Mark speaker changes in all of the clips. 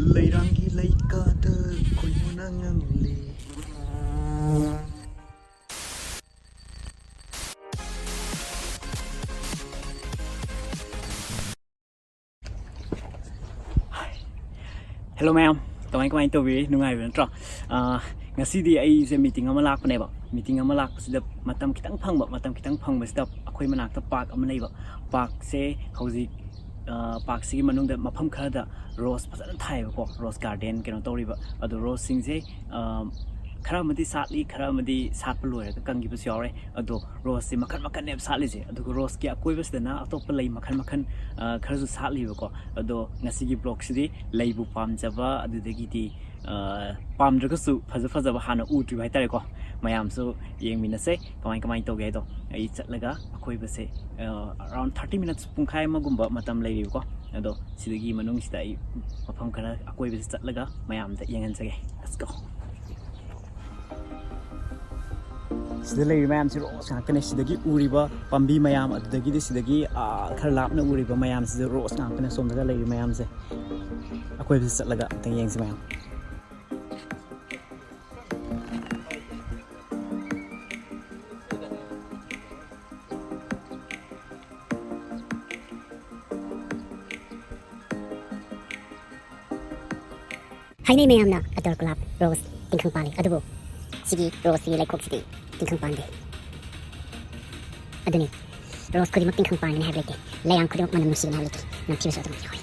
Speaker 1: Leirangi leikada kuimunangangle. Hello ma'am, kamay tawbi nungay ba natro? Ngasidi ay sa meeting ama lak pa ba? Meeting ama lak sida matam kitang phangba sida akhoi manakta park ama nei ba. Park se hauji park sigi manungda mafam khada rose phasana thai ba ko rose garden keno tawri ba adu rose sing se khara madi satli khara madi satpa loira ka kangi bu yaure adu rose se makan ne satli je adu rose ki akoi bas dana atop lei makan khara su satli ba ko adu ngasigi block sidi lei bu pam jaba adu dagi di pam draga su faza ba hana u tri bai tare ko mayam su yeng mina se kamai to ge do ai chatlaga akoi ba se around 30 minutes pungkhai ma gumba matam lei ko ado sidagi manung sida ai mafam khara akoi ba chatlaga mayam da yengan sage let's go sida lei mayam si rose ngakane sidagi uriba pambi mayam adagi de sidagi khar lapna uriba mayam si rose ngakane somdaga lei mayam se akoi ba chatlaga tang yeng si mayam
Speaker 2: Hainay mayamna ador kulap rose tingkang pali adubo sigi rose sigi like sigi tingkang pande aduni rose kudi mak tingkang pande have like layang kudi mak manam nusi na like nam chiba so adumi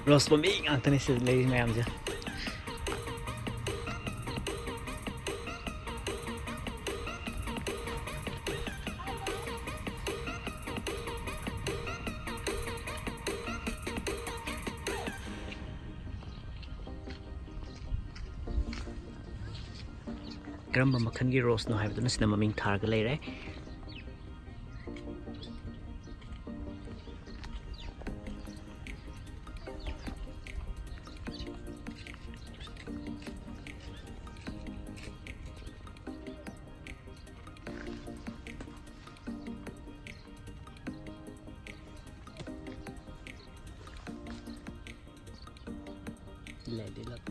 Speaker 1: rose pambi ngakane sida lei mayam je Karamba makhan gi rose no haibaduna sina maming tharga leire Lady luck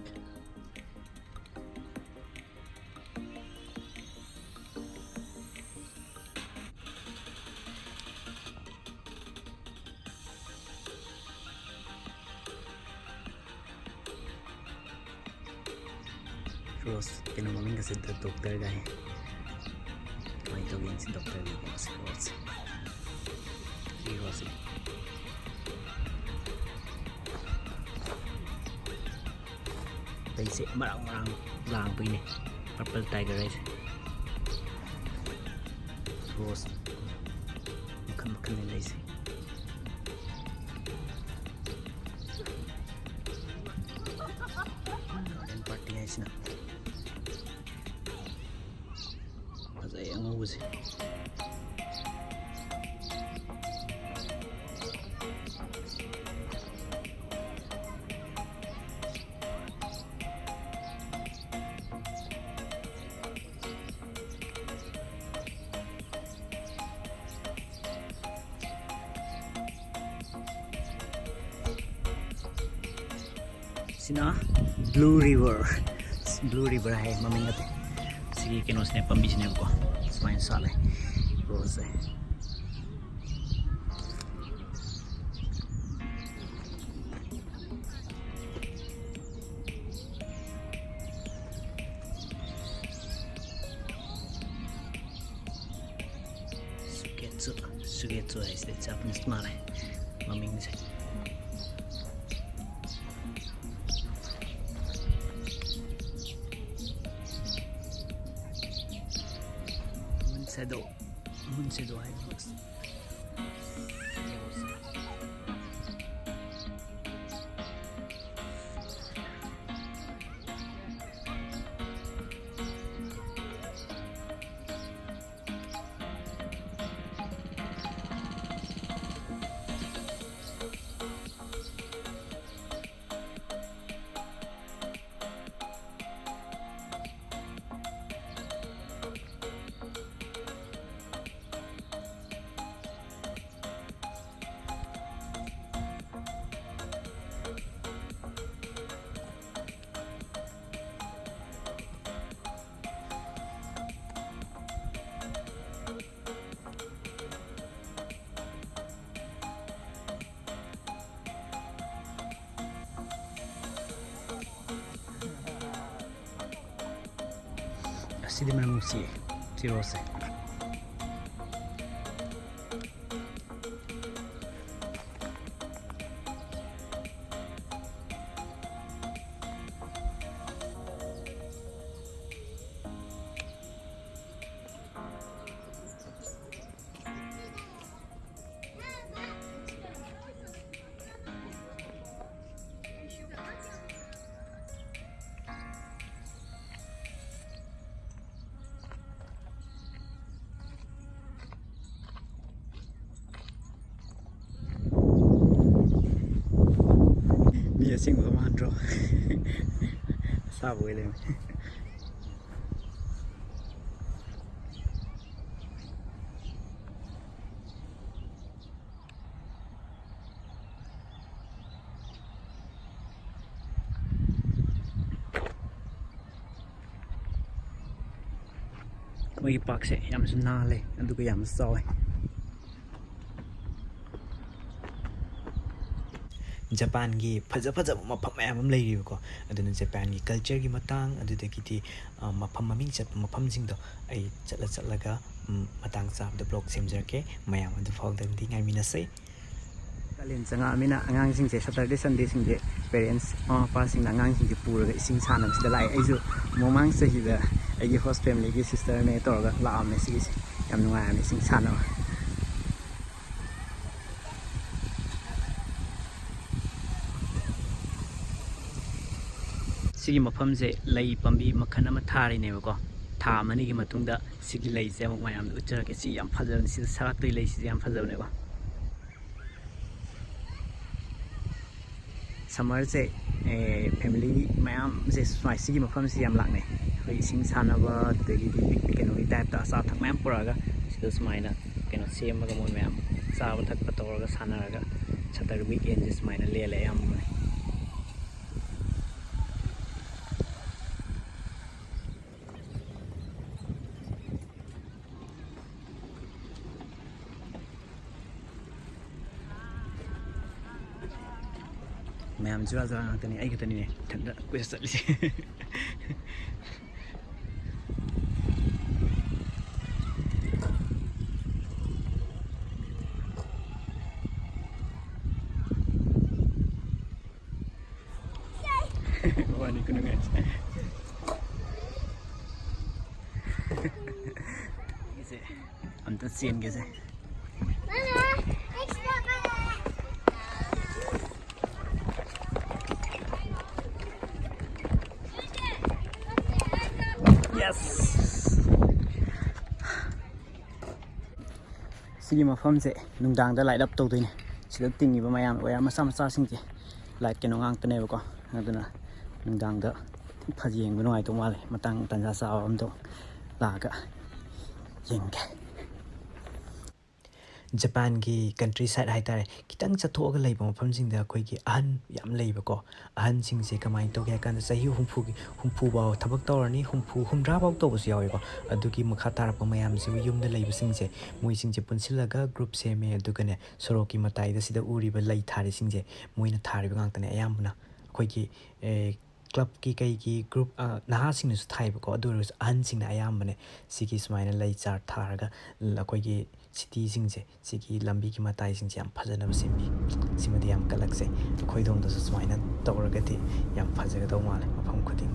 Speaker 1: Rose kena maming kasi dokter guy may tawin si dokter dito si Rose tay si marang lang po ini purple tiger rice Rose makan nila isi dan party guys na Masaya ang uhus Sina Blue River hai mamingat sige kinos ne pambis ne ko smain sale rose sugetsu hai se Japanese male maming se Munsedo hai bos ꯑꯁꯤꯗꯤ ꯃꯅꯝ ꯅꯨꯡꯁꯤꯌꯦ ꯁꯤ ꯔꯣꯁꯁꯦ ꯃꯤ ꯑꯁꯦꯡꯕ ꯃꯥꯟꯗ꯭ꯔꯣ ꯑꯁꯥꯕ ꯑꯣꯏ ꯂꯩꯔꯝꯃꯦ ꯃꯣꯏꯒꯤ ꯄꯥꯛꯁꯦ ꯌꯥꯝꯅꯁꯨ ꯅꯥꯜꯂꯦ ꯑꯗꯨꯒ ꯌꯥꯝꯅꯁꯨ ꯆꯥꯎꯋꯦ
Speaker 3: ꯖꯄꯥꯟꯒꯤ ꯐꯖꯕ ꯃꯐꯝ ꯃꯌꯥꯝ ꯑꯃ ꯂꯩꯔꯤꯕꯀꯣ ꯑꯗꯨꯅ ꯖꯄꯥꯟꯒꯤ ꯀꯜꯆꯔꯒꯤ ꯃꯇꯥꯡ ꯑꯗꯨꯗꯒꯤꯗꯤ ꯃꯐꯝ ꯃꯃꯤꯡ ꯆꯠꯄ ꯃꯐꯝꯁꯤꯡꯗꯣ ꯑꯩ ꯆꯠꯂꯒ ꯃꯇꯥꯡ ꯆꯥꯕꯗ ꯕ꯭ꯂꯣꯛ ꯁꯦꯝꯖꯔꯛꯀꯦ ꯃꯌꯥꯝ ꯑꯗꯨ ꯐꯥꯎꯗꯗꯤ ꯉꯥꯏꯃꯤꯟꯅꯁꯦ
Speaker 1: ꯀꯥꯂꯦꯟ ꯆꯪꯉꯛꯑꯃꯤꯅ ꯑꯉꯥꯡꯁꯤꯡꯁꯦ ꯁꯇꯔꯗꯦ ꯁꯟꯗꯦꯁꯤꯡꯁꯦ ꯄꯦꯔꯦꯟꯁ ꯃꯃꯥ ꯃꯄꯥꯁꯤꯡꯅ ꯑꯉꯥꯡꯁꯤꯡꯁꯦ ꯄꯨꯔꯒ ꯏꯁꯤꯡ ꯁꯥꯟꯅꯕꯁꯤꯗ ꯂꯥꯛꯑꯦ ꯑꯩꯁꯨ ꯃꯃꯥꯡ ꯆꯍꯤꯗ ꯑꯩꯒꯤ ꯍꯣꯁ ꯐꯦꯃꯤꯂꯤꯒꯤ ꯁꯤꯁꯇꯔꯅꯦ ꯇꯧꯔꯒ ꯂꯥꯛꯑꯝꯃꯦ ꯁꯤꯒꯤꯁꯦ ꯌꯥꯝ ꯅꯨꯡꯉꯥꯏꯔꯝꯃꯦ ꯏꯁꯤꯡ ꯁꯥꯟꯅꯕ ꯁꯤꯒꯤ ꯃꯐꯝꯁꯦ ꯂꯩ ꯄꯥꯝꯕꯤ ꯃꯈꯜ ꯑꯃ ꯊꯥꯔꯤꯅꯦꯕꯀꯣ ꯊꯥ ꯑꯃꯅꯤꯒꯤ ꯃꯇꯨꯡꯗ ꯁꯤꯒꯤ ꯂꯩꯁꯦ ꯑꯃꯨꯛ ꯃꯌꯥꯝꯗ ꯎꯠꯆꯔꯛꯀꯦ ꯁꯤ ꯌꯥꯝ ꯐꯖꯕꯅꯦ ꯁꯤꯗ ꯁꯥꯠꯇꯣꯏ ꯂꯩꯁꯤꯁꯦ ꯌꯥꯝ ꯐꯖꯕꯅꯦꯀꯣ ꯁꯝꯃꯔꯁꯦ ꯐꯦꯃꯤꯂꯤ ꯃꯌꯥꯝꯁꯦ ꯁꯨꯃꯥꯏ ꯁꯤꯒꯤ ꯃꯐꯝꯁꯦ ꯌꯥꯝ ꯂꯥꯛꯅꯩ ꯑꯩꯈꯣꯏ ꯏꯁꯤꯡ ꯁꯥꯟꯅꯕ ꯑꯗꯨꯗꯒꯤꯗꯤ ꯄꯤꯛꯅꯤꯛ ꯀꯩꯅꯣꯒꯤ ꯇꯥꯏꯞꯇ ꯑꯆꯥ ꯑꯊꯛ ꯃꯌꯥꯝ ꯄꯨꯔꯛꯑꯒ ꯁꯤꯗ ꯁꯨꯃꯥꯏꯅ ꯀꯩꯅꯣ ꯁꯦꯝꯃꯒ ꯃꯣꯏ ꯃꯌꯥꯝ ꯆꯥꯕ ꯊꯛꯄ ꯇꯧꯔꯒ ꯁꯥꯟꯅꯔꯒ ꯁꯇꯔ ꯋꯤꯛꯑꯦꯟꯁꯦ ꯁꯨꯃꯥꯏꯅ ꯂꯦꯜꯂꯦ ꯑꯌꯥꯝꯕꯅꯦ ꯃꯌꯥꯝ ꯖꯨꯔꯥ ꯖꯨꯔꯥ ꯉꯥꯛꯇꯅꯤ ꯑꯩ ꯈꯛꯇꯅꯤꯅꯦ ꯏꯊꯟꯇ ꯀꯣꯏꯆꯠ ꯆꯠꯂꯤꯁꯦ Wani ko nungay. Kasi amta scene kasi. Yes. Sigi mafamse nungdangda light up tawdoyne. Sida tingiba mayam waya masa singje light keno ngangtane bako. Aduna nungdangda phajiyengba nungaido male matang tanja sawa amdo laga yengge.
Speaker 3: ꯖꯄꯥꯟꯒꯤ country side ꯍꯥꯏꯇꯥꯔꯦ ꯈꯤꯇꯪ ꯆꯠꯊꯣꯛꯑꯒ ꯂꯩꯕ ꯃꯐꯝꯁꯤꯡꯗ ꯑꯩꯈꯣꯏꯒꯤ ꯑꯍꯟ ꯌꯥꯝ ꯂꯩꯕꯀꯣ ꯑꯍꯟꯁꯤꯡꯁꯦ ꯀꯃꯥꯏꯅ ꯇꯧꯒꯦ ꯍꯥꯏ ꯀꯥꯟꯗ ꯆꯍꯤ ꯍꯨꯝꯐꯨ ꯐꯥꯎ ꯊꯕꯛ ꯇꯧꯔꯅꯤ ꯍꯨꯝꯗ꯭ꯔꯥ ꯐꯥꯎ ꯇꯧꯕꯁꯨ ꯌꯥꯎꯋꯦꯀꯣ ꯑꯗꯨꯒꯤ ꯃꯈꯥ ꯇꯥꯔꯛꯄ ꯃꯌꯥꯝꯁꯤꯕꯨ ꯌꯨꯝꯗ ꯂꯩꯕꯁꯤꯡꯁꯦ ꯃꯣꯏꯁꯤꯡꯁꯦ ꯄꯨꯟꯁꯤꯜꯂꯒ ꯒ꯭ꯔꯨꯞ ꯁꯦꯝꯃꯦ ꯑꯗꯨꯒꯅꯦ ꯁꯣꯔꯣꯛꯀꯤ ꯃꯇꯥꯏꯗ ꯁꯤꯗ ꯎꯔꯤꯕ ꯂꯩ ꯊꯥꯔꯤꯁꯤꯡꯁꯦ ꯃꯣꯏꯅ ꯊꯥꯔꯤꯕ ꯉꯥꯛꯇꯅꯦ ꯑꯌꯥꯝꯕꯅ ꯑꯩꯈꯣꯏꯒꯤ ꯀ꯭ꯂꯕꯀꯤ ꯀꯩꯒꯤ ꯒ꯭ꯔꯨꯞ ꯅꯍꯥꯁꯤꯡꯅꯁꯨ ꯊꯥꯏꯕꯀꯣ ꯑꯗꯨ ꯑꯣꯏꯔꯒꯁꯨ ꯑꯍꯟꯁꯤꯡꯅ ꯑꯌꯥꯝꯕꯅꯦ ꯁꯤꯒꯤ ꯁꯨꯃꯥꯏꯅ ꯂꯩ ꯆꯥꯔ ꯊꯥꯔꯒ ꯑꯩꯈꯣꯏꯒꯤ ꯁꯤꯇꯤꯁꯤꯡꯁꯦ ꯁꯤꯒꯤ ꯂꯝꯕꯤꯒꯤ ꯃꯇꯥꯏꯁꯤꯡꯁꯦ ꯌꯥꯝ ꯐꯖꯅꯕ ꯁꯦꯝꯕꯤ ꯁꯤꯃꯗꯤ ꯌꯥꯝ ꯀꯜꯂꯛꯆꯩ ꯑꯩꯈꯣꯏꯗꯣꯝꯗꯁꯨ ꯁꯨꯃꯥꯏꯅ ꯇꯧꯔꯒꯗꯤ ꯌꯥꯝ ꯐꯖꯒꯗꯧ ꯃꯥꯜꯂꯦ ꯃꯐꯝ ꯈꯨꯗꯤꯡ